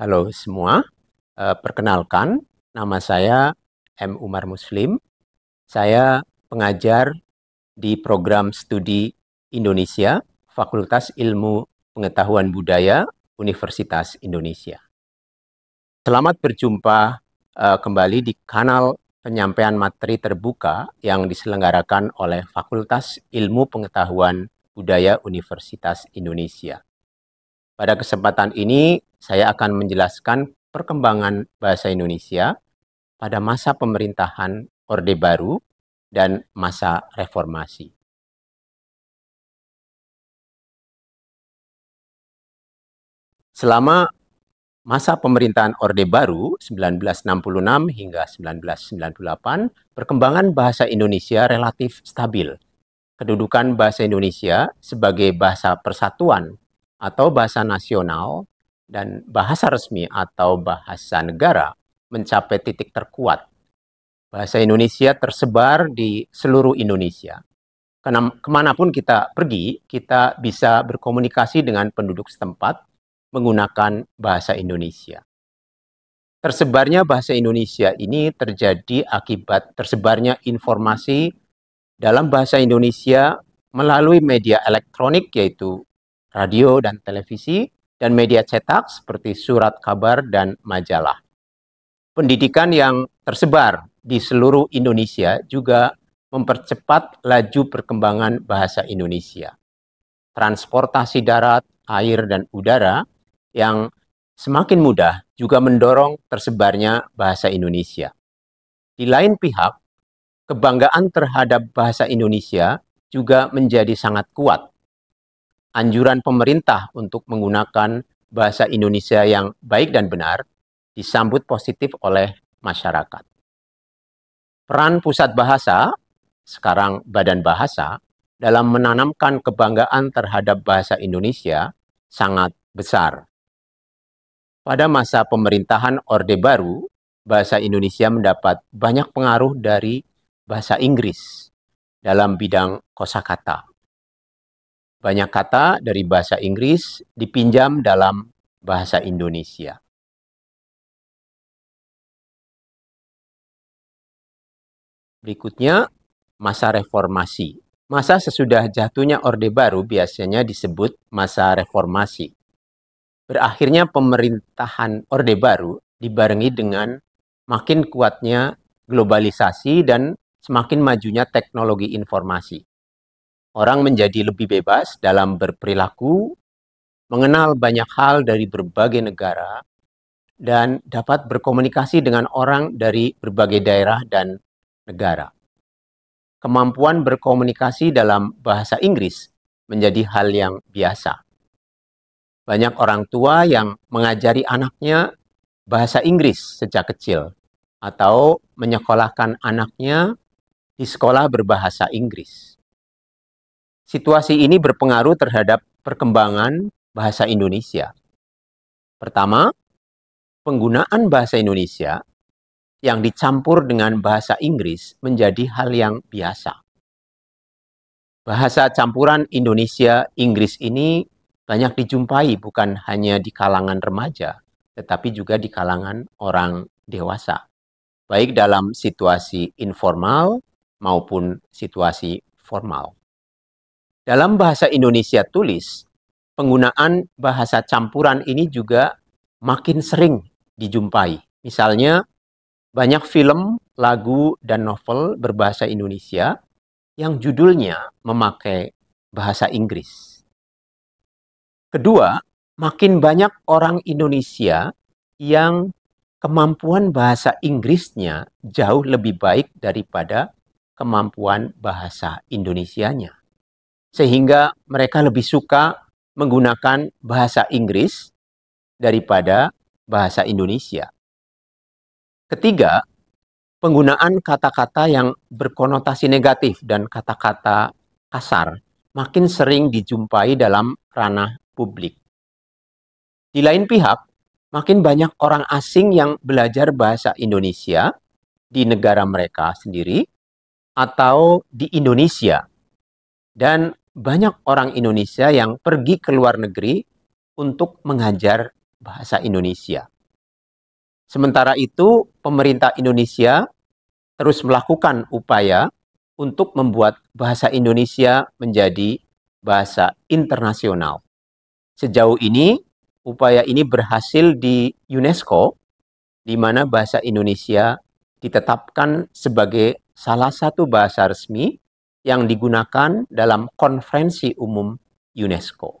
Halo semua, perkenalkan nama saya M. Umar Muslim. Saya pengajar di program studi Indonesia, Fakultas Ilmu Pengetahuan Budaya, Universitas Indonesia. Selamat berjumpa kembali di kanal penyampaian materi terbuka yang diselenggarakan oleh Fakultas Ilmu Pengetahuan Budaya Universitas Indonesia. Pada kesempatan ini, saya akan menjelaskan perkembangan bahasa Indonesia pada masa pemerintahan Orde Baru dan masa reformasi. Selama masa pemerintahan Orde Baru 1966 hingga 1998, perkembangan bahasa Indonesia relatif stabil. Kedudukan bahasa Indonesia sebagai bahasa persatuan atau bahasa nasional dan bahasa resmi atau bahasa negara mencapai titik terkuat. Bahasa Indonesia tersebar di seluruh Indonesia. Kemanapun kita pergi, kita bisa berkomunikasi dengan penduduk setempat menggunakan bahasa Indonesia. Tersebarnya bahasa Indonesia ini terjadi akibat tersebarnya informasi dalam bahasa Indonesia melalui media elektronik yaitu radio dan televisi, dan media cetak seperti surat kabar dan majalah. Pendidikan yang tersebar di seluruh Indonesia juga mempercepat laju perkembangan bahasa Indonesia. Transportasi darat, air, dan udara yang semakin mudah juga mendorong tersebarnya bahasa Indonesia. Di lain pihak, kebanggaan terhadap bahasa Indonesia juga menjadi sangat kuat. Anjuran pemerintah untuk menggunakan bahasa Indonesia yang baik dan benar disambut positif oleh masyarakat. Peran pusat bahasa, sekarang Badan Bahasa, dalam menanamkan kebanggaan terhadap bahasa Indonesia sangat besar. Pada masa pemerintahan Orde Baru, bahasa Indonesia mendapat banyak pengaruh dari bahasa Inggris dalam bidang kosakata. Banyak kata dari bahasa Inggris dipinjam dalam bahasa Indonesia. Berikutnya, masa reformasi. Masa sesudah jatuhnya Orde Baru biasanya disebut masa reformasi. Berakhirnya pemerintahan Orde Baru dibarengi dengan makin kuatnya globalisasi dan semakin majunya teknologi informasi. Orang menjadi lebih bebas dalam berperilaku, mengenal banyak hal dari berbagai negara, dan dapat berkomunikasi dengan orang dari berbagai daerah dan negara. Kemampuan berkomunikasi dalam bahasa Inggris menjadi hal yang biasa. Banyak orang tua yang mengajari anaknya bahasa Inggris sejak kecil atau menyekolahkan anaknya di sekolah berbahasa Inggris. Situasi ini berpengaruh terhadap perkembangan bahasa Indonesia. Pertama, penggunaan bahasa Indonesia yang dicampur dengan bahasa Inggris menjadi hal yang biasa. Bahasa campuran Indonesia-Inggris ini banyak dijumpai bukan hanya di kalangan remaja, tetapi juga di kalangan orang dewasa, baik dalam situasi informal maupun situasi formal. Dalam bahasa Indonesia tulis, penggunaan bahasa campuran ini juga makin sering dijumpai. Misalnya, banyak film, lagu, dan novel berbahasa Indonesia yang judulnya memakai bahasa Inggris. Kedua, makin banyak orang Indonesia yang kemampuan bahasa Inggrisnya jauh lebih baik daripada kemampuan bahasa Indonesianya. Sehingga mereka lebih suka menggunakan bahasa Inggris daripada bahasa Indonesia. Ketiga, penggunaan kata-kata yang berkonotasi negatif dan kata-kata kasar makin sering dijumpai dalam ranah publik. Di lain pihak, makin banyak orang asing yang belajar bahasa Indonesia di negara mereka sendiri atau di Indonesia. Dan banyak orang Indonesia yang pergi ke luar negeri untuk mengajar bahasa Indonesia. Sementara itu, pemerintah Indonesia terus melakukan upaya untuk membuat bahasa Indonesia menjadi bahasa internasional. Sejauh ini, upaya ini berhasil di UNESCO, di mana bahasa Indonesia ditetapkan sebagai salah satu bahasa resmi yang digunakan dalam konferensi umum UNESCO.